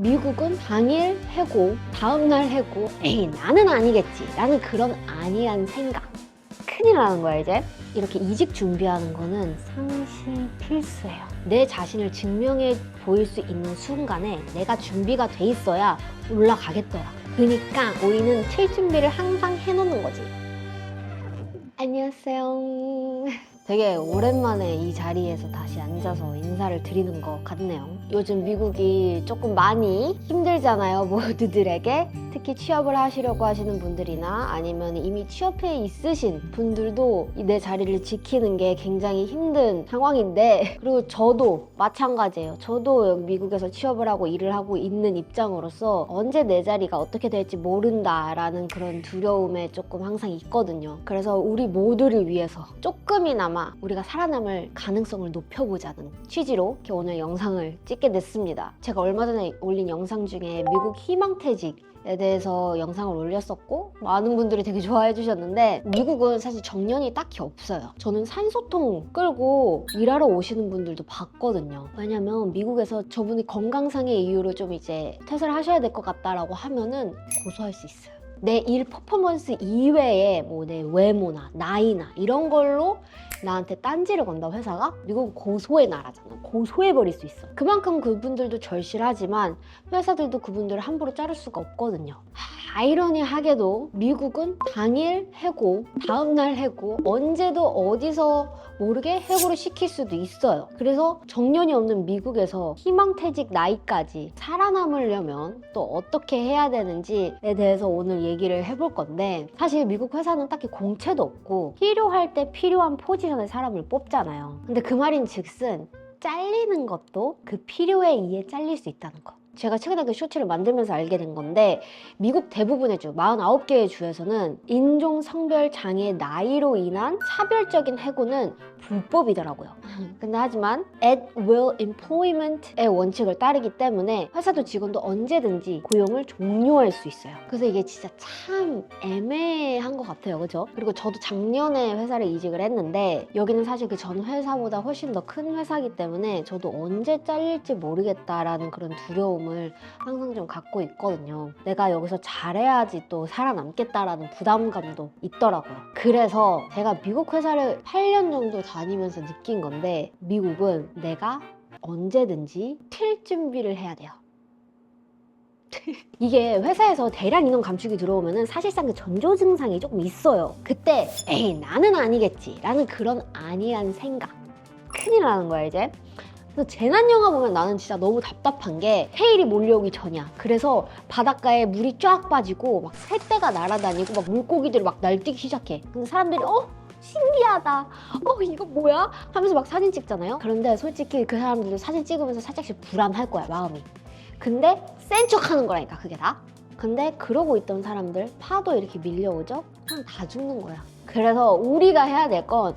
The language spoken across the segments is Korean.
미국은 당일 해고, 다음날 해고, 에이 나는 아니겠지 라는 그런 아니란 생각. 큰일 나는 거야 이제. 이렇게 이직 준비하는 거는 상시 필수예요. 내 자신을 증명해 보일 수 있는 순간에 내가 준비가 돼 있어야 올라가겠더라. 그러니까 우리는 칠 준비를 항상 해놓는 거지. 안녕하세요. 되게 오랜만에 이 자리에서 다시 앉아서 인사를 드리는 것 같네요. 요즘 미국이 조금 많이 힘들잖아요, 모두들에게. 특히 취업을 하시려고 하시는 분들이나 아니면 이미 취업해 있으신 분들도 내 자리를 지키는 게 굉장히 힘든 상황인데, 그리고 저도 마찬가지예요. 저도 미국에서 취업을 하고 일을 하고 있는 입장으로서 언제 내 자리가 어떻게 될지 모른다라는 그런 두려움에 조금 항상 있거든요. 그래서 우리 모두를 위해서 조금이나마 우리가 살아남을 가능성을 높여보자는 취지로 이렇게 오늘 영상을 찍게 됐습니다. 제가 얼마 전에 올린 영상 중에 미국 희망퇴직에 대해서 영상을 올렸었고 많은 분들이 되게 좋아해 주셨는데, 미국은 사실 정년이 딱히 없어요. 저는 산소통 끌고 일하러 오시는 분들도 봤거든요. 왜냐면 미국에서 저분이 건강상의 이유로 좀 이제 퇴사를 하셔야 될 것 같다라고 하면은 고소할 수 있어요. 내 일 퍼포먼스 이외에 뭐 내 외모나 나이나 이런 걸로 나한테 딴지를 건다 회사가, 미국은 고소의 나라잖아. 고소해버릴 수 있어. 그만큼 그분들도 절실하지만 회사들도 그분들을 함부로 자를 수가 없거든요. 아이러니하게도 미국은 당일 해고, 다음날 해고, 언제도 어디서 모르게 해고를 시킬 수도 있어요. 그래서 정년이 없는 미국에서 희망퇴직 나이까지 살아남으려면 또 어떻게 해야 되는지에 대해서 오늘 얘기를 해볼 건데, 사실 미국 회사는 딱히 공채도 없고 필요할 때 필요한 포지션에 사람을 뽑잖아요. 근데 그 말인 즉슨 잘리는 것도 그 필요에 의해 잘릴 수 있다는 거. 제가 최근에 그 쇼츠를 만들면서 알게 된 건데, 미국 대부분의 주, 49개의 주에서는 인종, 성별, 장애, 나이로 인한 차별적인 해고는 불법이더라고요. 근데 하지만 at will employment의 원칙을 따르기 때문에 회사도 직원도 언제든지 고용을 종료할 수 있어요. 그래서 이게 진짜 참 애매한 것 같아요, 그죠? 그리고 저도 작년에 회사를 이직을 했는데, 여기는 사실 그 전 회사보다 훨씬 더 큰 회사이기 때문에 저도 언제 잘릴지 모르겠다라는 그런 두려움을 항상 좀 갖고 있거든요. 내가 여기서 잘해야지 또 살아남겠다라는 부담감도 있더라고요. 그래서 제가 미국 회사를 8년 정도 다니면서 느낀 건데, 미국은 내가 언제든지 튈 준비를 해야 돼요. 이게 회사에서 대량 인원 감축이 들어오면은 사실상 그 전조 증상이 조금 있어요. 그때 에이 나는 아니겠지 라는 그런 아니란 생각. 큰일 나는 거야 이제. 그래서 재난 영화 보면 나는 진짜 너무 답답한 게, 해일이 몰려오기 전이야. 그래서 바닷가에 물이 쫙 빠지고 막 새떼가 날아다니고 막 물고기들이 막 날뛰기 시작해. 근데 사람들이 신기하다, 이거 뭐야? 하면서 막 사진 찍잖아요. 그런데 솔직히 그 사람들도 사진 찍으면서 살짝씩 불안할 거야, 마음이. 근데 센 척 하는 거라니까, 그게 다. 근데 그러고 있던 사람들, 파도 이렇게 밀려오죠? 그냥 다 죽는 거야. 그래서 우리가 해야 될 건,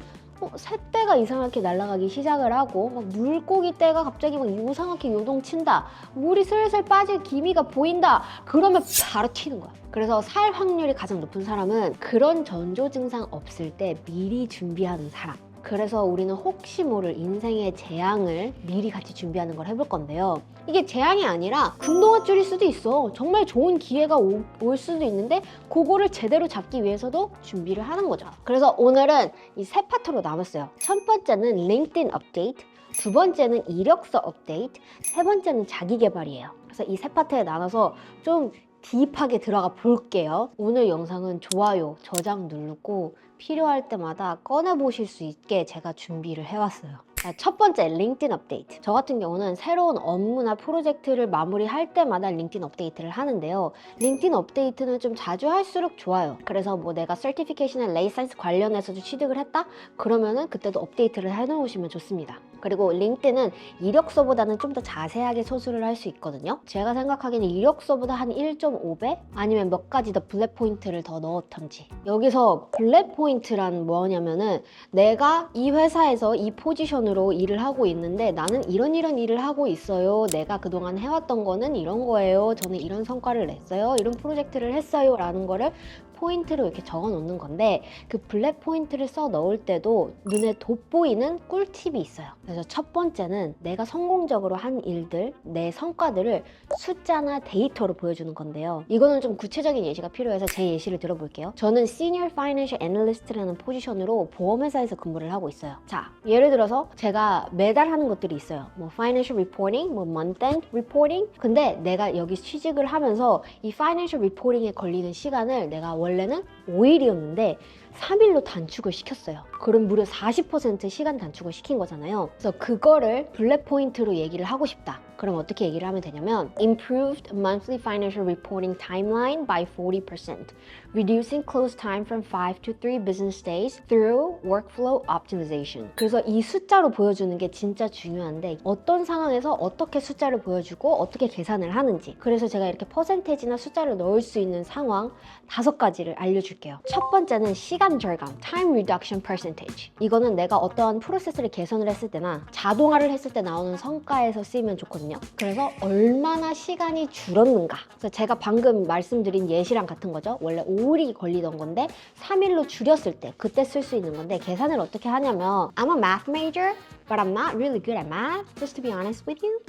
새떼가 이상하게 날아가기 시작을 하고 막 물고기 떼가 갑자기 막 이상하게 요동친다, 물이 슬슬 빠질 기미가 보인다, 그러면 바로 튀는 거야. 그래서 살 확률이 가장 높은 사람은 그런 전조 증상 없을 때 미리 준비하는 사람. 그래서 우리는 혹시 모를 인생의 재앙을 미리 같이 준비하는 걸 해볼 건데요. 이게 재앙이 아니라 금동아줄일 수도 있어. 정말 좋은 기회가 올 수도 있는데 그거를 제대로 잡기 위해서도 준비를 하는 거죠. 그래서 오늘은 이 세 파트로 나눴어요. 첫 번째는 링크드인 업데이트, 두 번째는 이력서 업데이트, 세 번째는 자기계발이에요. 그래서 이 세 파트에 나눠서 좀 딥하게 들어가 볼게요. 오늘 영상은 좋아요, 저장 누르고 필요할 때마다 꺼내보실 수 있게 제가 준비를 해왔어요. 첫 번째, 링크드인 업데이트. 저 같은 경우는 새로운 업무나 프로젝트를 마무리할 때마다 링크드인 업데이트를 하는데요. 링크드인 업데이트는 좀 자주 할수록 좋아요. 그래서 뭐 내가 서티피케이션이나 레이선스 관련해서도 취득을 했다? 그러면은 그때도 업데이트를 해놓으시면 좋습니다. 그리고 링크드인은 이력서보다는 좀 더 자세하게 서술을 할 수 있거든요. 제가 생각하기에는 이력서보다 한 1.5배? 아니면 몇 가지 더 블랙 포인트를 더 넣었던지. 여기서 블랙 포인트란 뭐냐면은, 내가 이 회사에서 이 포지션으로 일을 하고 있는데 나는 이런 일을 하고 있어요. 내가 그동안 해왔던 거는 이런 거예요. 저는 이런 성과를 냈어요. 이런 프로젝트를 했어요. 라는 거를 포인트로 이렇게 적어 놓는 건데, 그 블랙 포인트를 써 넣을 때도 눈에 돋보이는 꿀팁이 있어요. 그래서 첫 번째는 내가 성공적으로 한 일들, 내 성과들을 숫자나 데이터로 보여주는 건데요. 이거는 좀 구체적인 예시가 필요해서 제 예시를 들어볼게요. 저는 Senior Financial Analyst라는 포지션으로 보험회사에서 근무를 하고 있어요. 자, 예를 들어서 제가 매달 하는 것들이 있어요. 뭐 Financial Reporting, 뭐 Month-end Reporting. 근데 내가 여기 취직을 하면서 이 Financial Reporting에 걸리는 시간을 내가 원래는 5일이었는데 3일로 단축을 시켰어요. 그럼 무려 40% 시간 단축을 시킨 거잖아요. 그래서 그거를 블랙 포인트로 얘기를 하고 싶다. 그럼 어떻게 얘기를 하면 되냐면 Improved monthly financial reporting timeline by 40%, reducing close time from 5 to 3 business days through workflow optimization. 그래서 이 숫자로 보여주는 게 진짜 중요한데 어떤 상황에서 어떻게 숫자를 보여주고 어떻게 계산을 하는지, 그래서 제가 이렇게 퍼센테이지나 숫자를 넣을 수 있는 상황 5가지를 알려줄게요. 첫 번째는 시간 절감, time reduction percentage. 이거는 내가 어떠한 프로세스를 개선을 했을 때나 자동화를 했을 때 나오는 성과에서 쓰이면 좋거든요. 그래서 얼마나 시간이 줄었는가. 그래서 제가 방금 말씀드린 예시랑 같은 거죠. 원래 5일이 걸리던 건데 3일로 줄였을 때 그때 쓸 수 있는 건데, 계산을 어떻게 하냐면 I'm a math major, but I'm not really good at math, just to be honest with you.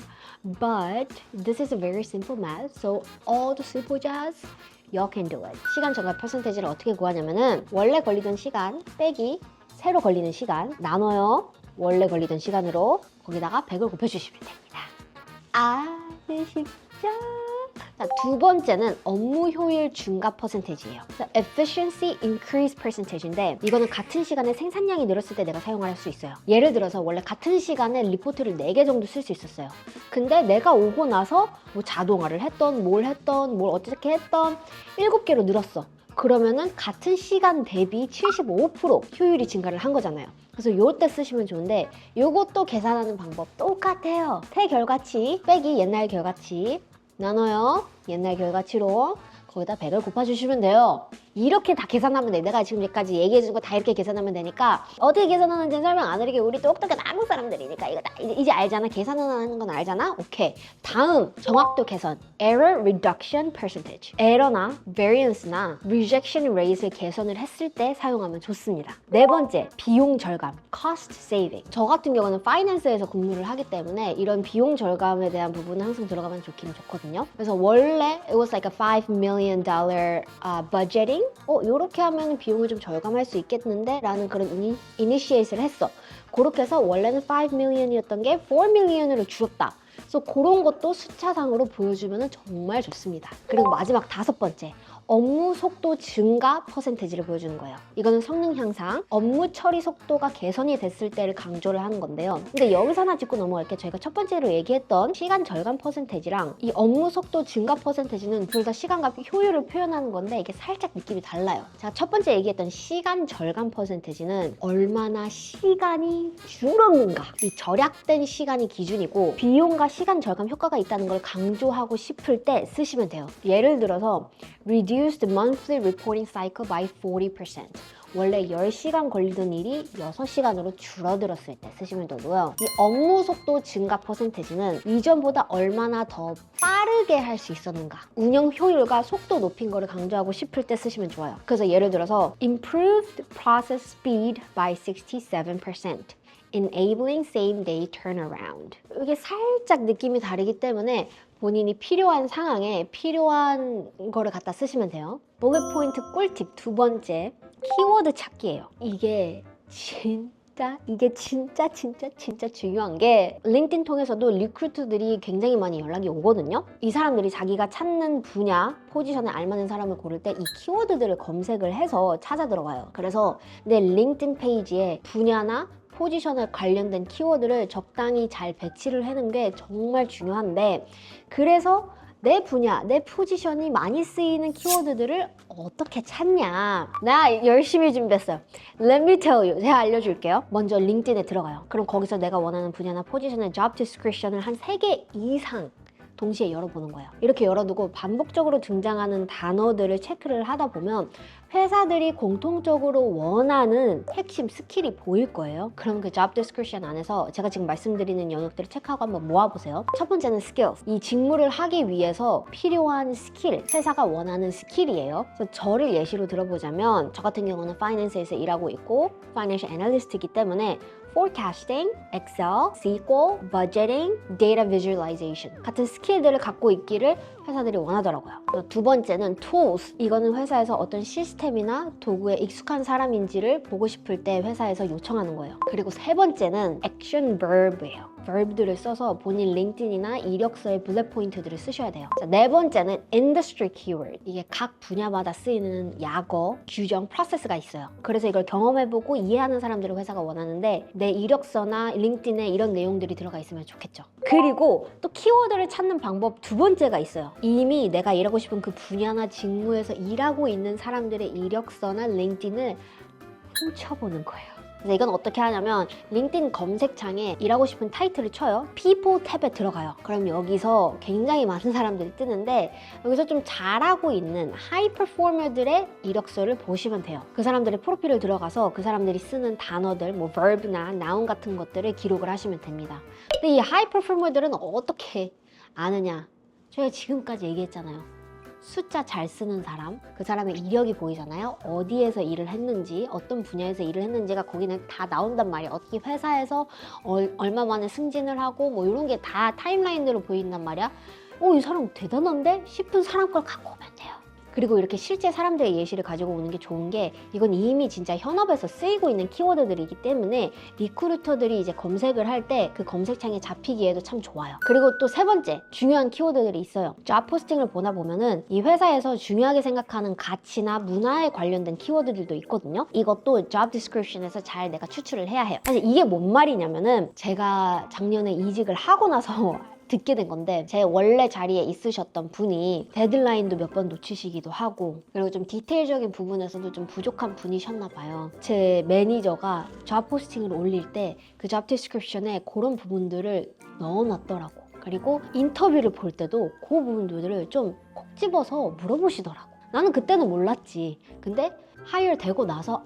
But this is a very simple math, so all the simple jazz you can do it. 시간 절감 퍼센테이지를 어떻게 구하냐면은 원래 걸리던 시간 빼기 새로 걸리는 시간 나눠요. 원래 걸리던 시간으로 거기다가 100을 곱해주시면 됩니다. 쉽죠? 자, 두 번째는 업무 효율 증가 퍼센테이지예요. efficiency increase percentage인데 이거는 같은 시간에 생산량이 늘었을 때 내가 사용할 수 있어요. 예를 들어서 원래 같은 시간에 리포트를 4개 정도 쓸 수 있었어요. 근데 내가 오고 나서 뭐 자동화를 했던 뭘 어떻게 했던 7개로 늘었어. 그러면은 같은 시간 대비 75% 효율이 증가를 한 거잖아요. 그래서 요때 쓰시면 좋은데 요것도 계산하는 방법 똑같아요. 태결과치 빼기 옛날 결과치 나눠요. 옛날 결과치로 거기다 100을 곱해주시면 돼요. 이렇게 다 계산하면 돼. 내가 지금까지 얘기해준 거 다 이렇게 계산하면 되니까 어떻게 계산하는지 설명 안 드리게, 우리 똑똑한 한국 사람들이니까 이거 다 이제 알잖아. 계산하는 건 알잖아. 오케이. 다음 정확도 개선, error reduction percentage. 에러나 variance나 rejection rate을 개선을 했을 때 사용하면 좋습니다. 네 번째, 비용 절감, cost saving. 저 같은 경우는 파이낸스에서 근무를 하기 때문에 이런 비용 절감에 대한 부분은 항상 들어가면 좋긴 좋거든요. 그래서 원래 it was like a $5 million budgeting. 요렇게 하면 비용을 좀 절감할 수 있겠는데? 라는 그런 이니시에이트를 했어. 그렇게 해서 원래는 5 million이었던 게 4 million으로 줄었다. 그래서 그런 것도 숫자상으로 보여주면 정말 좋습니다. 그리고 마지막 5번째, 업무 속도 증가 퍼센테이지를 보여주는 거예요. 이거는 성능 향상, 업무 처리 속도가 개선이 됐을 때를 강조를 하는 건데요. 근데 여기서 하나 짚고 넘어갈게. 저희가 첫 번째로 얘기했던 시간 절감 퍼센테이지랑 이 업무 속도 증가 퍼센테이지는 둘 다 시간과 효율을 표현하는 건데 이게 살짝 느낌이 달라요. 제가 첫 번째 얘기했던 시간 절감 퍼센테이지는 얼마나 시간이 줄었는가, 이 절약된 시간이 기준이고 비용과 시간 절감 효과가 있다는 걸 강조하고 싶을 때 쓰시면 돼요. 예를 들어서 reduced monthly reporting cycle by 40%. 원래 10시간 걸리던 일이 6시간으로 줄어들었을 때 쓰시면 되고요. 이 업무 속도 증가 퍼센테이지는 이전보다 얼마나 더 빠르게 할 수 있었는가, 운영 효율과 속도 높인 거를 강조하고 싶을 때 쓰시면 좋아요. 그래서 예를 들어서 improved process speed by 67%. enabling same-day turnaround. 이게 살짝 느낌이 다르기 때문에 본인이 필요한 상황에 필요한 거를 갖다 쓰시면 돼요. bullet 포인트 꿀팁 두 번째, 키워드 찾기예요. 이게 진짜 중요한 게 링크드인 통해서도 리크루터들이 굉장히 많이 연락이 오거든요. 이 사람들이 자기가 찾는 분야, 포지션에 알맞는 사람을 고를 때 이 키워드들을 검색을 해서 찾아 들어가요. 그래서 내 링크드인 페이지에 분야나 포지션에 관련된 키워드를 적당히 잘 배치를 해놓은 게 정말 중요한데, 그래서 내 분야, 내 포지션이 많이 쓰이는 키워드들을 어떻게 찾냐. 나 열심히 준비했어요. Let me tell you. 제가 알려줄게요. 먼저 링크드인에 들어가요. 그럼 거기서 내가 원하는 분야나 포지션의 job description을 한 3개 이상 동시에 열어보는 거예요. 이렇게 열어두고 반복적으로 등장하는 단어들을 체크를 하다 보면 회사들이 공통적으로 원하는 핵심 스킬이 보일 거예요. 그럼 그 job description 안에서 제가 지금 말씀드리는 영역들을 체크하고 한번 모아보세요. 첫 번째는 skills. 이 직무를 하기 위해서 필요한 스킬, 회사가 원하는 스킬이에요. 그래서 저를 예시로 들어보자면 저 같은 경우는 파이낸스에서 일하고 있고 파이낸셜 애널리스트이기 때문에 forecasting, Excel, SQL, budgeting, data visualization 같은 스킬들을 갖고 있기를 회사들이 원하더라고요. 두 번째는 tools. 이거는 회사에서 어떤 시스템이나 도구에 익숙한 사람인지를 보고 싶을 때 회사에서 요청하는 거예요. 그리고 세 번째는 action verb예요. verb들을 써서 본인 링크드인이나 이력서의 블랙 포인트들을 쓰셔야 돼요. 자, 네 번째는 industry keyword. 이게 각 분야마다 쓰이는 약어, 규정, 프로세스가 있어요. 그래서 이걸 경험해보고 이해하는 사람들을 회사가 원하는데 내 이력서나 링크드인에 이런 내용들이 들어가 있으면 좋겠죠. 그리고 또 키워드를 찾는 방법 두 번째가 있어요. 이미 내가 일하고 싶은 그 분야나 직무에서 일하고 있는 사람들의 이력서나 링크드인을 훔쳐보는 거예요. 그래서 이건 어떻게 하냐면 링크드인 검색창에 일하고 싶은 타이틀을 쳐요. People 탭에 들어가요. 그럼 여기서 굉장히 많은 사람들이 뜨는데 여기서 좀 잘하고 있는 하이 퍼포머들의 이력서를 보시면 돼요. 그 사람들의 프로필을 들어가서 그 사람들이 쓰는 단어들, 뭐 verb나 noun 같은 것들을 기록을 하시면 됩니다. 근데 이 하이 퍼포머들은 어떻게 아느냐? 저희가 지금까지 얘기했잖아요. 숫자 잘 쓰는 사람, 그 사람의 이력이 보이잖아요. 어디에서 일을 했는지, 어떤 분야에서 일을 했는지가 거기는 다 나온단 말이에요. 어떻게 회사에서 얼마 만에 승진을 하고 뭐 이런 게 다 타임라인으로 보인단 말이야. 이 사람 대단한데? 싶은 사람 걸 갖고 오면 돼요. 그리고 이렇게 실제 사람들의 예시를 가지고 오는 게 좋은 게 이건 이미 진짜 현업에서 쓰이고 있는 키워드들이기 때문에 리크루터들이 이제 검색을 할 때 그 검색창에 잡히기에도 참 좋아요. 그리고 또 세 번째 중요한 키워드들이 있어요. 잡 포스팅을 보다 보면은 이 회사에서 중요하게 생각하는 가치나 문화에 관련된 키워드들도 있거든요. 이것도 job description에서 잘 내가 추출을 해야 해요. 사실 이게 뭔 말이냐면은 제가 작년에 이직을 하고 나서 듣게 된 건데 제 원래 자리에 있으셨던 분이 데드라인도 몇 번 놓치시기도 하고 그리고 좀 디테일적인 부분에서도 좀 부족한 분이셨나 봐요. 제 매니저가 잡 포스팅을 올릴 때 그 잡 디스크립션에 그런 부분들을 넣어놨더라고. 그리고 인터뷰를 볼 때도 그 부분들을 좀 콕 집어서 물어보시더라고. 나는 그때는 몰랐지. 근데 하이어 되고 나서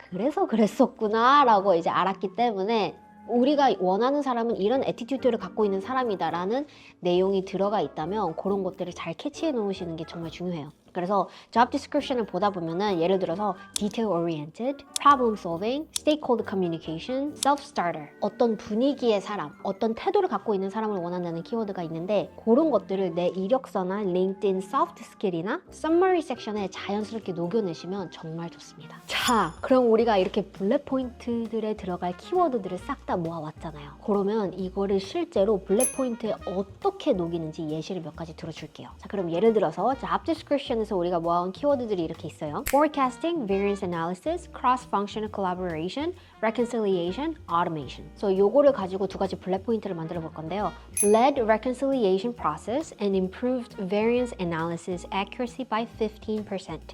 그래서 그랬었구나 라고 이제 알았기 때문에 우리가 원하는 사람은 이런 애티튜드를 갖고 있는 사람이다 라는 내용이 들어가 있다면 그런 것들을 잘 캐치해 놓으시는 게 정말 중요해요. 그래서 job description을 보다 보면은 예를 들어서 detail oriented, problem solving, stakeholder communication, self-starter 어떤 분위기의 사람, 어떤 태도를 갖고 있는 사람을 원한다는 키워드가 있는데 그런 것들을 내 이력서나 링크드인 soft skill이나 summary 섹션에 자연스럽게 녹여내시면 정말 좋습니다. 자, 그럼 우리가 이렇게 블랙 포인트들에 들어갈 키워드들을 싹 다 모아왔잖아요. 그러면 이거를 실제로 블랙 포인트에 어떻게 녹이는지 예시를 몇 가지 들어줄게요. 자, 그럼 예를 들어서 job description에서 우리가 모아온 키워드들이 이렇게 있어요. Forecasting, variance analysis, cross-functional collaboration, reconciliation, automation. 그래서 요거를 가지고 두 가지 블랙 포인트를 만들어 볼 건데요. Led reconciliation process and improved variance analysis accuracy by 15%.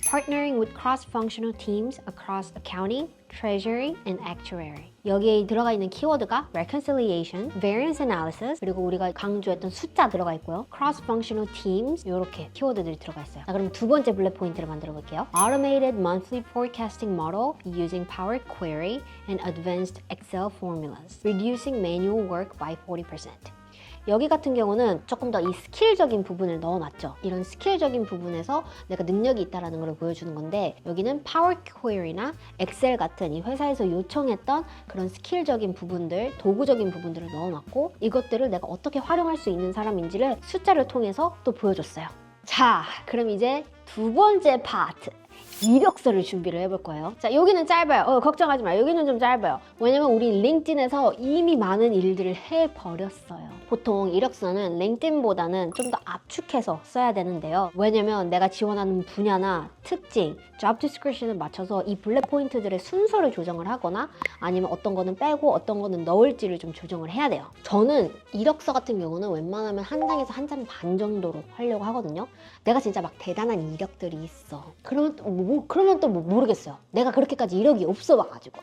Partnering with cross-functional teams across accounting, treasury, and actuary. 여기에 들어가 있는 키워드가 reconciliation, variance analysis, 그리고 우리가 강조했던 숫자 들어가 있고요. cross-functional teams, 이렇게 키워드들이 들어가 있어요. 자, 그럼 두 번째 블랙 포인트를 만들어 볼게요. Automated monthly forecasting model using Power Query and advanced Excel formulas, reducing manual work by 40%. 여기 같은 경우는 조금 더 이 스킬적인 부분을 넣어놨죠. 이런 스킬적인 부분에서 내가 능력이 있다는 걸 보여주는 건데 여기는 파워 퀘리나 엑셀 같은 이 회사에서 요청했던 그런 스킬적인 부분들, 도구적인 부분들을 넣어놨고 이것들을 내가 어떻게 활용할 수 있는 사람인지를 숫자를 통해서 또 보여줬어요. 자, 그럼 이제 두 번째 파트. 이력서를 준비를 해볼 거예요. 자, 여기는 짧아요. 걱정하지 마요. 여기는 좀 짧아요. 왜냐면 우리 링크드인에서 이미 많은 일들을 해버렸어요. 보통 이력서는 링크드인보다는 좀 더 압축해서 써야 되는데요. 왜냐면 내가 지원하는 분야나 특징, job description을 맞춰서 이 블랙 포인트들의 순서를 조정을 하거나 아니면 어떤 거는 빼고 어떤 거는 넣을지를 좀 조정을 해야 돼요. 저는 이력서 같은 경우는 웬만하면 한 장에서 한 장 반 정도로 하려고 하거든요. 내가 진짜 막 대단한 이력들이 있어. 그러면 또 모르겠어요. 내가 그렇게까지 이력이 없어 봐가지고.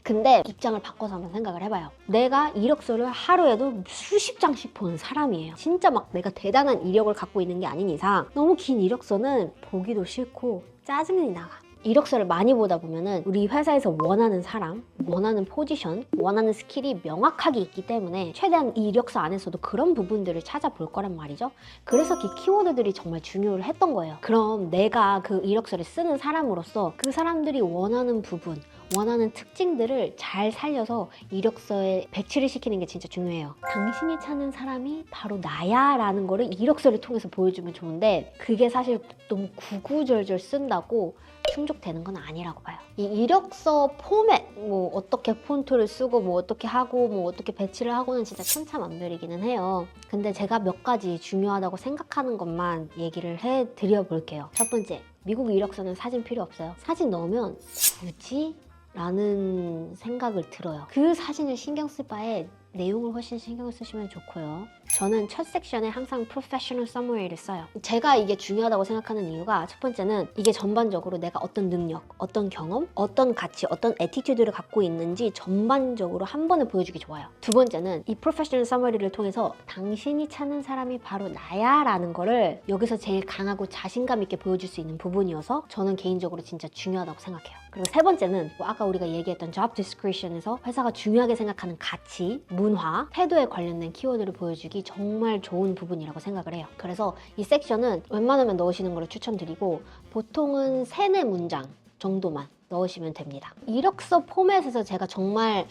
근데 입장을 바꿔서 한번 생각을 해봐요. 내가 이력서를 하루에도 수십 장씩 보는 사람이에요. 진짜 막 내가 대단한 이력을 갖고 있는 게 아닌 이상 너무 긴 이력서는 보기도 싫고 짜증이 나가. 이력서를 많이 보다 보면은 우리 회사에서 원하는 사람, 원하는 포지션, 원하는 스킬이 명확하게 있기 때문에 최대한 이 이력서 안에서도 그런 부분들을 찾아볼 거란 말이죠. 그래서 그 키워드들이 정말 중요를 했던 거예요. 그럼 내가 그 이력서를 쓰는 사람으로서 그 사람들이 원하는 부분, 원하는 특징들을 잘 살려서 이력서에 배치를 시키는 게 진짜 중요해요. 당신이 찾는 사람이 바로 나야 라는 거를 이력서를 통해서 보여주면 좋은데 그게 사실 너무 구구절절 쓴다고 충족되는 건 아니라고 봐요. 이 이력서 포맷, 뭐 어떻게 폰트를 쓰고 뭐 어떻게 하고 뭐 어떻게 배치를 하고는 진짜 천차만별이기는 해요. 근데 제가 몇 가지 중요하다고 생각하는 것만 얘기를 해드려 볼게요. 첫 번째, 미국 이력서는 사진 필요 없어요. 사진 넣으면 굳이? 라는 생각을 들어요. 그 사진을 신경 쓸 바에 내용을 훨씬 신경을 쓰시면 좋고요. 저는 첫 섹션에 항상 프로페셔널 서머리를 써요. 제가 이게 중요하다고 생각하는 이유가 첫 번째는 이게 전반적으로 내가 어떤 능력, 어떤 경험, 어떤 가치, 어떤 애티튜드를 갖고 있는지 전반적으로 한 번에 보여주기 좋아요. 두 번째는 이 프로페셔널 서머리를 통해서 당신이 찾는 사람이 바로 나야 라는 거를 여기서 제일 강하고 자신감 있게 보여줄 수 있는 부분이어서 저는 개인적으로 진짜 중요하다고 생각해요. 그리고 세 번째는 뭐 아까 우리가 얘기했던 job description에서 회사가 중요하게 생각하는 가치, 문화, 태도에 관련된 키워드를 보여주기 정말 좋은 부분이라고 생각을 해요. 그래서 이 섹션은 웬만하면 넣으시는 걸 추천드리고 보통은 3-4문장 정도만 넣으시면 됩니다. 이력서 포맷에서 제가 정말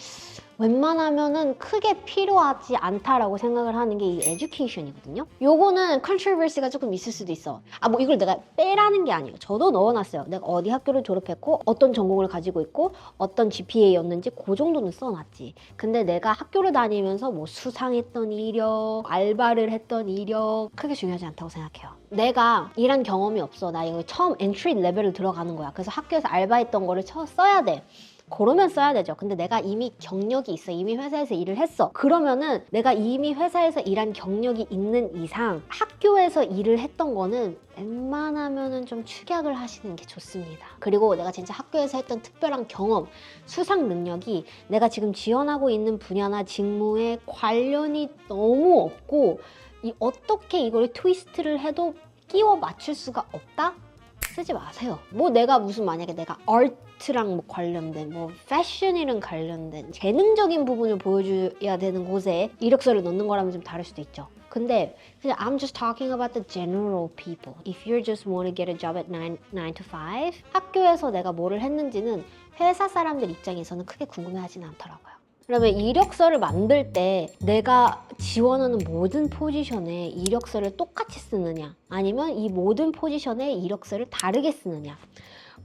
웬만하면은 크게 필요하지 않다라고 생각을 하는 게 이 에듀케이션이거든요. 요거는 컨트로버시가 조금 있을 수도 있어. 뭐 이걸 내가 빼라는 게 아니에요. 저도 넣어놨어요. 내가 어디 학교를 졸업했고 어떤 전공을 가지고 있고 어떤 GPA였는지 그 정도는 써놨지. 근데 내가 학교를 다니면서 뭐 수상했던 이력, 알바를 했던 이력 크게 중요하지 않다고 생각해요. 내가 일한 경험이 없어. 나 이거 처음 엔트리 레벨을 들어가는 거야. 그래서 학교에서 알바했던 거를 써야 돼. 그러면 써야 되죠. 근데 내가 이미 경력이 있어. 이미 회사에서 일을 했어. 그러면은 내가 이미 회사에서 일한 경력이 있는 이상 학교에서 일을 했던 거는 웬만하면은 좀 축약을 하시는 게 좋습니다. 그리고 내가 진짜 학교에서 했던 특별한 경험, 수상 능력이 내가 지금 지원하고 있는 분야나 직무에 관련이 너무 없고 어떻게 이걸 트위스트를 해도 끼워 맞출 수가 없다? 쓰지 마세요. 뭐 내가 무슨 만약에 내가 아트랑 뭐 관련된 뭐 패션이랑 관련된 재능적인 부분을 보여줘야 되는 곳에 이력서를 넣는 거라면 좀 다를 수도 있죠. 근데 그냥 I'm just talking about the general people. If you just want to get a job at 9 to 5 학교에서 내가 뭐를 했는지는 회사 사람들 입장에서는 크게 궁금해하지는 않더라고요. 그러면 이력서를 만들 때 내가 지원하는 모든 포지션에 이력서를 똑같이 쓰느냐 아니면 이 모든 포지션에 이력서를 다르게 쓰느냐.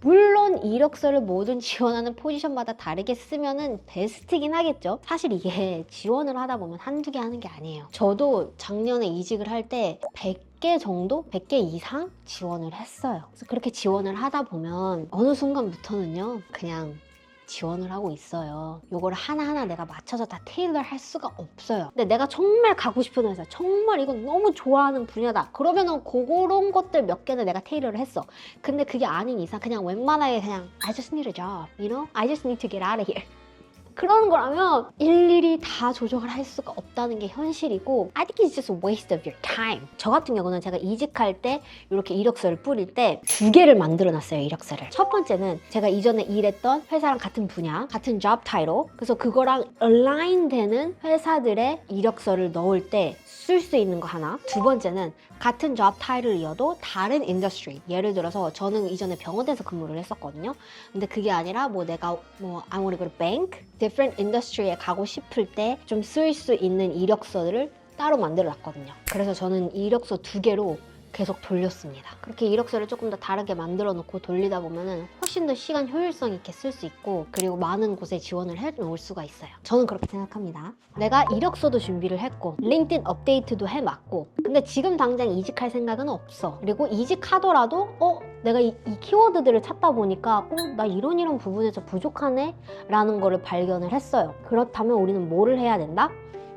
물론 이력서를 모든 지원하는 포지션마다 다르게 쓰면은 베스트긴 하겠죠. 사실 이게 지원을 하다 보면 한두 개 하는 게 아니에요. 저도 작년에 이직을 할 때 100개 정도? 100개 이상 지원을 했어요. 그래서 그렇게 지원을 하다 보면 어느 순간부터는요 그냥 지원을 하고 있어요. 요거를 하나하나 내가 맞춰서 다 테일러 할 수가 없어요. 근데 내가 정말 가고 싶은 회사, 정말 이건 너무 좋아하는 분야다. 그러면은 그런 것들 몇 개는 내가 테일러를 했어. 근데 그게 아닌 이상 그냥 웬만하게 그냥 I just need a job, you know? I just need to get out of here. 그런 거라면 일일이 다 조정을 할 수가 없다는 게 현실이고 I think it's just a waste of your time. 저 같은 경우는 제가 이직할 때 이렇게 이력서를 뿌릴 때 2개를 만들어 놨어요. 이력서를. 첫 번째는 제가 이전에 일했던 회사랑 같은 분야, 같은 job title, 그래서 그거랑 align 되는 회사들의 이력서를 넣을 때 쓸 수 있는 거 하나. 두 번째는 같은 job title이어도 다른 industry, 예를 들어서 저는 이전에 병원에서 근무를 했었거든요. 근데 그게 아니라 뭐 내가 뭐 I want to go to bank, different industry에 가고 싶을 때 좀 쓸 수 있는 이력서를 따로 만들어 놨거든요. 그래서 저는 이력서 2개로 계속 돌렸습니다. 그렇게 이력서를 조금 더 다르게 만들어 놓고 돌리다 보면은 훨씬 더 시간 효율성 있게 쓸 수 있고 그리고 많은 곳에 지원을 해 놓을 수가 있어요. 저는 그렇게 생각합니다. 내가 이력서도 준비를 했고 링크드인 업데이트도 해놨고 근데 지금 당장 이직할 생각은 없어. 그리고 이직하더라도 내가 이 키워드들을 찾다 보니까 나 이런 부분에서 부족하네? 라는 거를 발견을 했어요. 그렇다면 우리는 뭐를 해야 된다?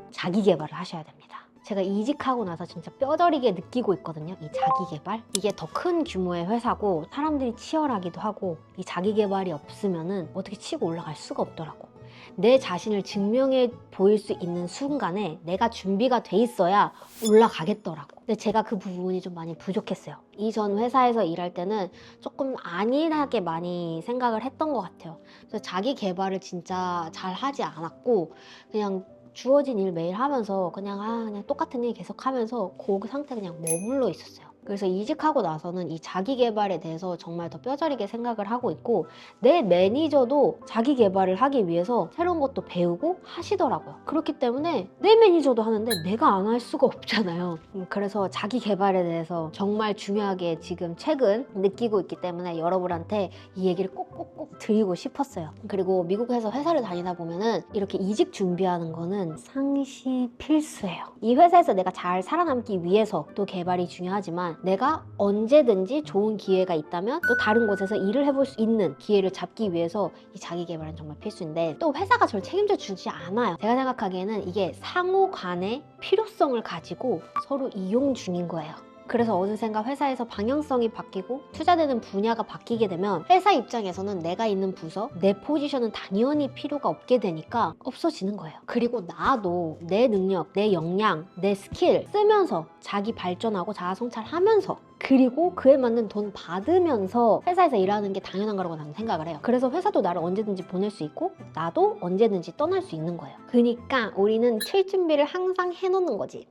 자기 개발을 하셔야 됩니다. 제가 이직하고 나서 진짜 뼈저리게 느끼고 있거든요. 이 자기개발. 이게 더 큰 규모의 회사고 사람들이 치열하기도 하고 이 자기개발이 없으면은 어떻게 치고 올라갈 수가 없더라고. 내 자신을 증명해 보일 수 있는 순간에 내가 준비가 돼 있어야 올라가겠더라고. 근데 제가 그 부분이 좀 많이 부족했어요. 이전 회사에서 일할 때는 조금 안일하게 많이 생각을 했던 것 같아요. 그래서 자기 개발을 진짜 잘 하지 않았고 그냥 주어진 일 매일 하면서 그냥 똑같은 일 계속 하면서 그 상태 그냥 머물러 있었어요. 그래서 이직하고 나서는 이 자기 개발에 대해서 정말 더 뼈저리게 생각을 하고 있고 내 매니저도 자기 개발을 하기 위해서 새로운 것도 배우고 하시더라고요. 그렇기 때문에 내 매니저도 하는데 내가 안 할 수가 없잖아요. 그래서 자기 개발에 대해서 정말 중요하게 지금 최근 느끼고 있기 때문에 여러분한테 이 얘기를 꼭꼭꼭 드리고 싶었어요. 그리고 미국에서 회사를 다니다 보면은 이렇게 이직 준비하는 거는 상시 필수예요. 이 회사에서 내가 잘 살아남기 위해서 또 개발이 중요하지만 내가 언제든지 좋은 기회가 있다면 또 다른 곳에서 일을 해볼 수 있는 기회를 잡기 위해서 이 자기 개발은 정말 필수인데 또 회사가 저를 책임져 주지 않아요. 제가 생각하기에는 이게 상호 간의 필요성을 가지고 서로 이용 중인 거예요. 그래서 어느샌가 회사에서 방향성이 바뀌고 투자되는 분야가 바뀌게 되면 회사 입장에서는 내가 있는 부서, 내 포지션은 당연히 필요가 없게 되니까 없어지는 거예요. 그리고 나도 내 능력, 내 역량, 내 스킬 쓰면서 자기 발전하고 자아 성찰하면서 그리고 그에 맞는 돈 받으면서 회사에서 일하는 게 당연한 거라고 나는 생각을 해요. 그래서 회사도 나를 언제든지 보낼 수 있고 나도 언제든지 떠날 수 있는 거예요. 그러니까 우리는 칠 준비를 항상 해놓는 거지.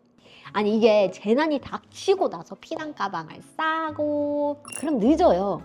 아니 이게 재난이 닥치고 나서 피난 가방을 싸고 그럼 늦어요.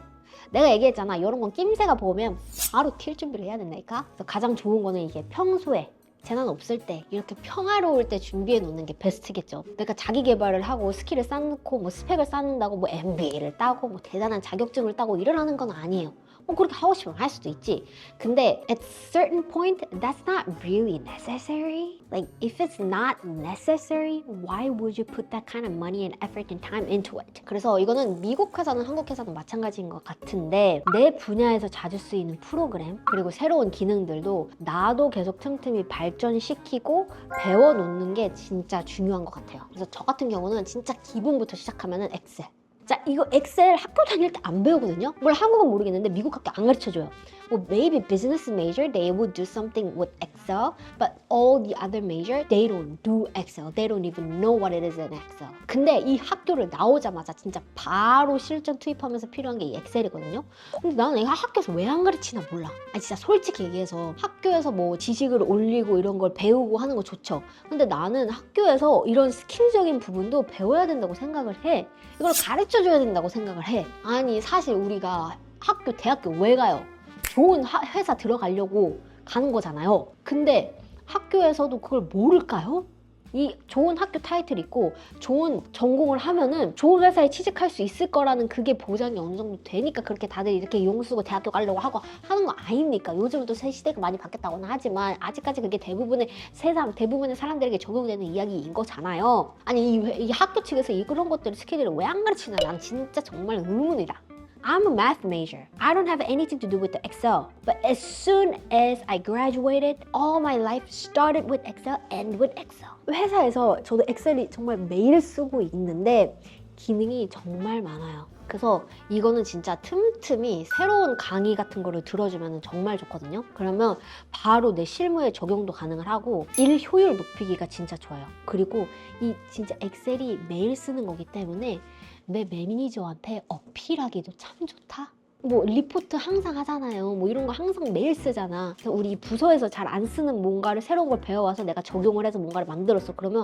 내가 얘기했잖아. 이런 건 낌새가 보면 바로 튈 준비를 해야 된다니까. 그래서 가장 좋은 거는 이게 평소에 재난 없을 때 이렇게 평화로울 때 준비해 놓는 게 베스트겠죠. 내가 자기 개발을 하고 스킬을 쌓고 뭐 스펙을 쌓는다고 뭐 MBA를 따고 뭐 대단한 자격증을 따고 일을 하는 건 아니에요. 뭐 그렇게 하고 싶으면 할 수도 있지. 근데 at certain point, that's not really necessary. Like if it's not necessary, why would you put that kind of money and effort and time into it? 그래서 이거는 미국 회사는 한국 회사도 마찬가지인 것 같은데 내 분야에서 자주 쓰이는 프로그램 그리고 새로운 기능들도 나도 계속 틈틈이 발전시키고 배워놓는 게 진짜 중요한 것 같아요. 그래서 저 같은 경우는 진짜 기본부터 시작하면은 엑셀. 자, 이거 엑셀 학교 다닐 때 안 배우거든요? 뭘 한국은 모르겠는데 미국 학교 안 가르쳐줘요. Well, maybe business major, they would do something with Excel, but all the other major, they don't do Excel. They don't even know what it is in Excel. 근데 이 학교를 나오자마자 진짜 바로 실전 투입하면서 필요한 게 이 엑셀이거든요? 근데 나는 이 학교에서 왜 안 가르치나 몰라. 아니 진짜 솔직히 얘기해서 학교에서 뭐 지식을 올리고 이런 걸 배우고 하는 거 좋죠. 근데 나는 학교에서 이런 스킬적인 부분도 배워야 된다고 생각을 해. 이걸 가르쳐줘야 된다고 생각을 해. 아니 사실 우리가 학교, 대학교 왜 가요? 좋은 회사 들어가려고 가는 거잖아요. 근데 학교에서도 그걸 모를까요? 이 좋은 학교 타이틀 있고 좋은 전공을 하면은 좋은 회사에 취직할 수 있을 거라는 그게 보장이 어느 정도 되니까 그렇게 다들 이렇게 용 쓰고 대학교 가려고 하고 하는 거 아닙니까? 요즘도 새 시대가 많이 바뀌었다고는 하지만 아직까지 그게 대부분의 사람들에게 적용되는 이야기인 거잖아요. 아니 이 학교 측에서 그런 것들 스킬들을 왜 안 가르치나 난 진짜 정말 의문이다. I'm a math major. I don't have anything to do with the Excel. But as soon as I graduated, all my life started with Excel and with Excel. 회사에서 저도 엑셀이 정말 매일 쓰고 있는데 기능이 정말 많아요. 그래서 이거는 진짜 틈틈이 새로운 강의 같은 거를 들어주면 정말 좋거든요. 그러면 바로 내 실무에 적용도 가능을 하고 일 효율 높이기가 진짜 좋아요. 그리고 이 진짜 엑셀이 매일 쓰는 거기 때문에 내 매니저한테 어필하기도 참 좋다. 뭐 리포트 항상 하잖아요. 뭐 이런 거 항상 매일 쓰잖아. 그래서 우리 부서에서 잘 안 쓰는 뭔가를 새로운 걸 배워와서 내가 적용을 해서 뭔가를 만들었어. 그러면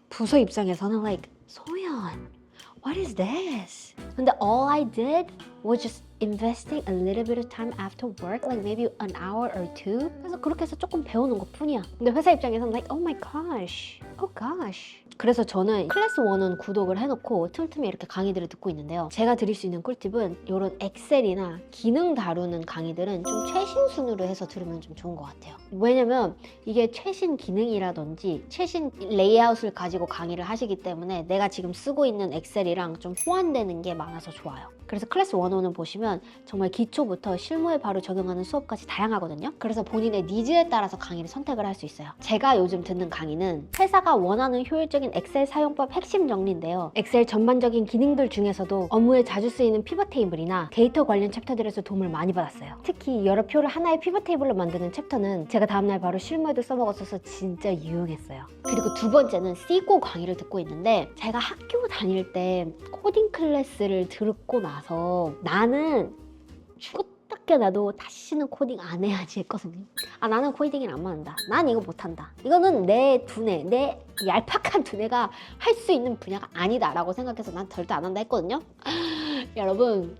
부서 입장에서는 like 소연, what is this? 근데 all I did was just investing a little bit of time after work, like maybe an hour or two. 그래서 그렇게 해서 조금 배우는 것 뿐이야. 근데 회사 입장에서는 like, oh my gosh, oh gosh. 그래서 저는 클래스 1은 구독을 해놓고 틈틈이 이렇게 강의들을 듣고 있는데요. 제가 드릴 수 있는 꿀팁은 이런 엑셀이나 기능 다루는 강의들은 좀 최신 순으로 해서 들으면 좀 좋은 것 같아요. 왜냐면 이게 최신 기능이라든지 최신 레이아웃을 가지고 강의를 하시기 때문에 내가 지금 쓰고 있는 엑셀이랑 좀 호환되는 게 많아서 좋아요. 그래서 클래스 1은 원어는 보시면 정말 기초부터 실무에 바로 적용하는 수업까지 다양하거든요. 그래서 본인의 니즈에 따라서 강의를 선택을 할 수 있어요. 제가 요즘 듣는 강의는 회사가 원하는 효율적인 엑셀 사용법 핵심 정리인데요. 엑셀 전반적인 기능들 중에서도 업무에 자주 쓰이는 피벗 테이블이나 데이터 관련 챕터들에서 도움을 많이 받았어요. 특히 여러 표를 하나의 피벗 테이블로 만드는 챕터는 제가 다음날 바로 실무에도 써먹었어서 진짜 유용했어요. 그리고 두 번째는 C고 강의를 듣고 있는데, 제가 학교 다닐 때 코딩 클래스를 듣고 나서 나는 죽었다 깨나도 다시는 코딩 안 해야지 했거든요. 나는 코딩을 안 맞는다. 난 이거 못한다. 이거는 내 두뇌, 내 얄팍한 두뇌가 할 수 있는 분야가 아니다 라고 생각해서 난 절대 안 한다 했거든요. 여러분,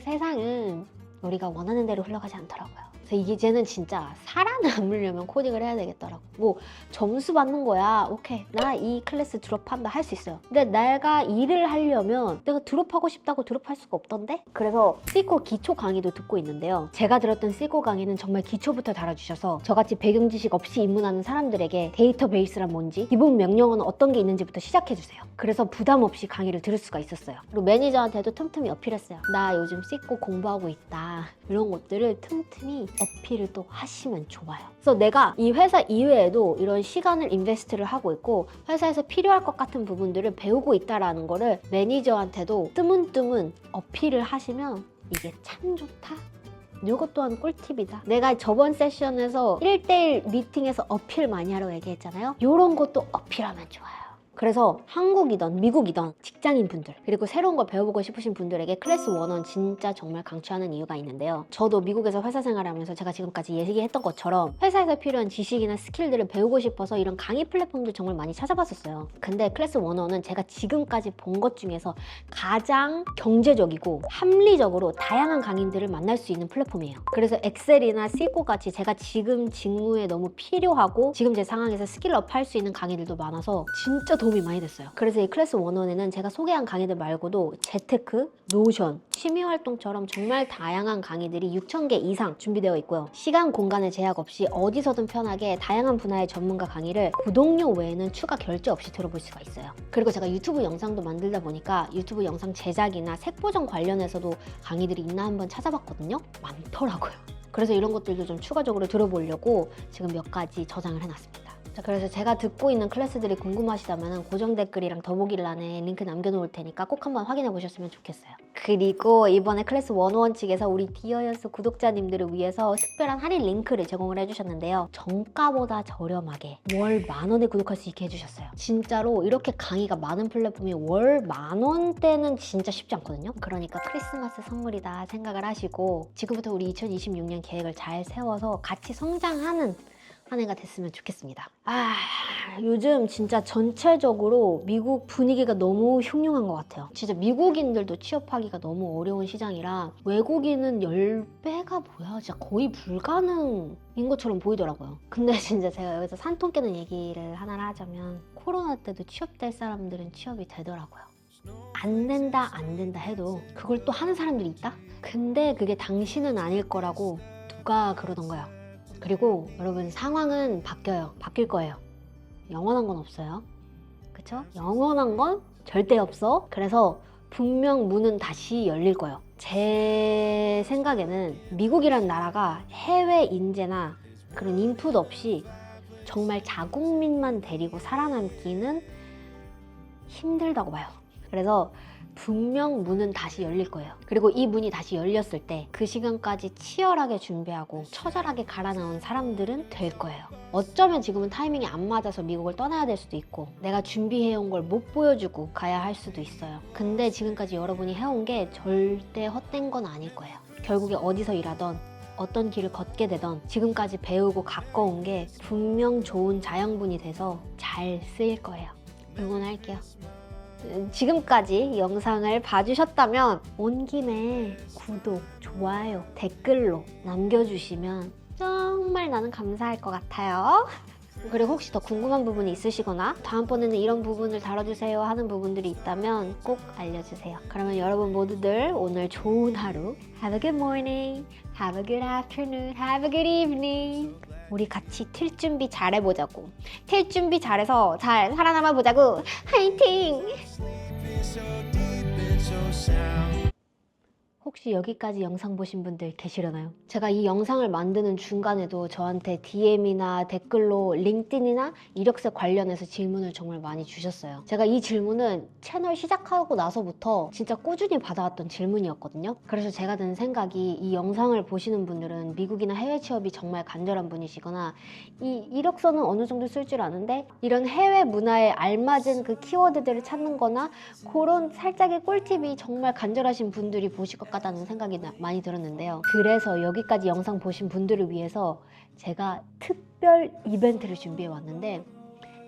세상은 우리가 원하는 대로 흘러가지 않더라고요. 그래서 이제는 진짜 살아남으려면 코딩을 해야 되겠더라고. 뭐 점수 받는 거야, 오케이, 나 이 클래스 드롭한다, 할 수 있어요. 근데 내가 일을 하려면 내가 드롭하고 싶다고 드롭할 수가 없던데? 그래서 C고 기초 강의도 듣고 있는데요. 제가 들었던 C고 강의는 정말 기초부터 달아주셔서 저같이 배경 지식 없이 입문하는 사람들에게 데이터베이스란 뭔지, 기본 명령어는 어떤 게 있는지부터 시작해주세요. 그래서 부담 없이 강의를 들을 수가 있었어요. 그리고 매니저한테도 틈틈이 어필했어요. 나 요즘 C고 공부하고 있다. 이런 것들을 틈틈이 어필을 또 하시면 좋아요. 그래서 내가 이 회사 이외에도 이런 시간을 인베스트를 하고 있고 회사에서 필요할 것 같은 부분들을 배우고 있다라는 거를 매니저한테도 뜨문뜨문 어필을 하시면 이게 참 좋다. 이것 또한 꿀팁이다. 내가 저번 세션에서 1대1 미팅에서 어필 많이 하라고 얘기했잖아요. 이런 것도 어필하면 좋아요. 그래서 한국이든 미국이든 직장인분들, 그리고 새로운 걸 배워보고 싶으신 분들에게 클래스 101 진짜 정말 강추하는 이유가 있는데요. 저도 미국에서 회사 생활하면서 제가 지금까지 얘기했던 것처럼 회사에서 필요한 지식이나 스킬들을 배우고 싶어서 이런 강의 플랫폼들 정말 많이 찾아봤었어요. 근데 클래스 101은 제가 지금까지 본 것 중에서 가장 경제적이고 합리적으로 다양한 강의들을 만날 수 있는 플랫폼이에요. 그래서 엑셀이나 C고 같이 제가 지금 직무에 너무 필요하고 지금 제 상황에서 스킬업 할 수 있는 강의들도 많아서 진짜 도움이 많이 됐어요. 그래서 이 클래스 101에는 제가 소개한 강의들 말고도 재테크, 노션, 취미활동처럼 정말 다양한 강의들이 6,000개 이상 준비되어 있고요. 시간, 공간의 제약 없이 어디서든 편하게 다양한 분야의 전문가 강의를 구독료 외에는 추가 결제 없이 들어볼 수가 있어요. 그리고 제가 유튜브 영상도 만들다 보니까 유튜브 영상 제작이나 색보정 관련해서도 강의들이 있나 한번 찾아봤거든요. 많더라고요. 그래서 이런 것들도 좀 추가적으로 들어보려고 지금 몇 가지 저장을 해놨습니다. 자, 그래서 제가 듣고 있는 클래스들이 궁금하시다면 고정 댓글이랑 더보기란에 링크 남겨놓을 테니까 꼭 한번 확인해 보셨으면 좋겠어요. 그리고 이번에 클래스 101 측에서 우리 디어연스 구독자님들을 위해서 특별한 할인 링크를 제공을 해주셨는데요. 정가보다 저렴하게 월 10,000원에 구독할 수 있게 해주셨어요. 진짜로 이렇게 강의가 많은 플랫폼이 월 10,000원대는 진짜 쉽지 않거든요. 그러니까 크리스마스 선물이다 생각을 하시고 지금부터 우리 2026년 계획을 잘 세워서 같이 성장하는 한 해가 됐으면 좋겠습니다. 요즘 진짜 전체적으로 미국 분위기가 너무 흉흉한 것 같아요. 진짜 미국인들도 취업하기가 너무 어려운 시장이라 외국인은 10배가 뭐야, 진짜 거의 불가능인 것처럼 보이더라고요. 근데 진짜 제가 여기서 산통 깨는 얘기를 하나 하자면 코로나 때도 취업될 사람들은 취업이 되더라고요. 안 된다 해도 그걸 또 하는 사람들이 있다? 근데 그게 당신은 아닐 거라고 누가 그러던가요? 그리고 여러분, 상황은 바뀌어요. 바뀔 거예요. 영원한 건 없어요. 그쵸? 영원한 건 절대 없어. 그래서 분명 문은 다시 열릴 거예요. 제 생각에는 미국이라는 나라가 해외 인재나 그런 인풋 없이 정말 자국민만 데리고 살아남기는 힘들다고 봐요. 그래서 분명 문은 다시 열릴 거예요. 그리고 이 문이 다시 열렸을 때 그 시간까지 치열하게 준비하고 처절하게 갈아 넣은 사람들은 될 거예요. 어쩌면 지금은 타이밍이 안 맞아서 미국을 떠나야 될 수도 있고 내가 준비해온 걸 못 보여주고 가야 할 수도 있어요. 근데 지금까지 여러분이 해온 게 절대 헛된 건 아닐 거예요. 결국에 어디서 일하던 어떤 길을 걷게 되던 지금까지 배우고 가꿔온 게 분명 좋은 자양분이 돼서 잘 쓰일 거예요. 응원할게요. 지금까지 영상을 봐주셨다면 온 김에 구독, 좋아요, 댓글로 남겨주시면 정말 나는 감사할 것 같아요. 그리고 혹시 더 궁금한 부분이 있으시거나 다음번에는 이런 부분을 다뤄주세요 하는 부분들이 있다면 꼭 알려주세요. 그러면 여러분 모두들 오늘 좋은 하루, Have a good morning, Have a good afternoon, Have a good evening. 우리 같이 틀 준비 잘해보자고. 틀 준비 잘해서 잘 살아남아 보자고. 화이팅! 혹시 여기까지 영상 보신 분들 계시려나요? 제가 이 영상을 만드는 중간에도 저한테 DM이나 댓글로 링크드인이나 이력서 관련해서 질문을 정말 많이 주셨어요. 제가 이 질문은 채널 시작하고 나서부터 진짜 꾸준히 받아왔던 질문이었거든요. 그래서 제가 든 생각이 이 영상을 보시는 분들은 미국이나 해외 취업이 정말 간절한 분이시거나 이 이력서는 어느 정도 쓸 줄 아는데 이런 해외 문화에 알맞은 그 키워드들을 찾는 거나 그런 살짝의 꿀팁이 정말 간절하신 분들이 보실 것 같다는 생각이 많이 들었는데요. 그래서 여기까지 영상 보신 분들을 위해서 제가 특별 이벤트를 준비해 왔는데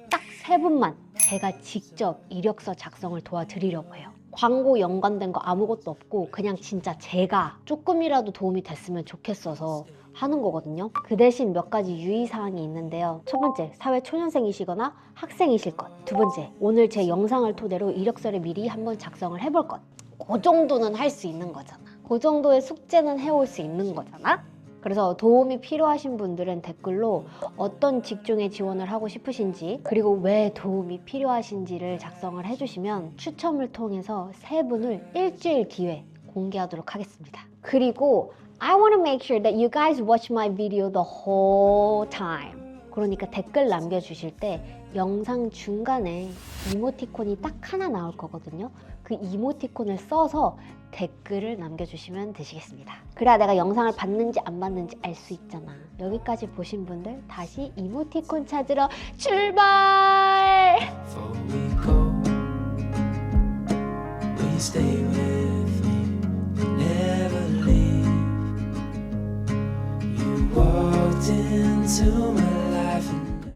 딱 3분만 제가 직접 이력서 작성을 도와드리려고 해요. 광고 연관된 거 아무것도 없고 그냥 진짜 제가 조금이라도 도움이 됐으면 좋겠어서 하는 거거든요. 그 대신 몇 가지 유의사항이 있는데요. 첫 번째, 사회초년생이시거나 학생이실 것. 두 번째, 오늘 제 영상을 토대로 이력서를 미리 한번 작성을 해볼 것. 그 정도는 할 수 있는 거잖아. 그 정도의 숙제는 해올 수 있는 거잖아. 그래서 도움이 필요하신 분들은 댓글로 어떤 직종에 지원을 하고 싶으신지 그리고 왜 도움이 필요하신지를 작성을 해주시면 추첨을 통해서 3분을 일주일 기회 공개하도록 하겠습니다. 그리고 I want to make sure that you guys watch my video the whole time. 그러니까 댓글 남겨주실 때 영상 중간에 이모티콘이 딱 하나 나올 거거든요. 그 이모티콘을 써서 댓글을 남겨주시면 되시겠습니다. 그래야 내가 영상을 봤는지 안 봤는지 알 수 있잖아. 여기까지 보신 분들 다시 이모티콘 찾으러 출발! Before we go, will you stay with me? Never leave. You walked into my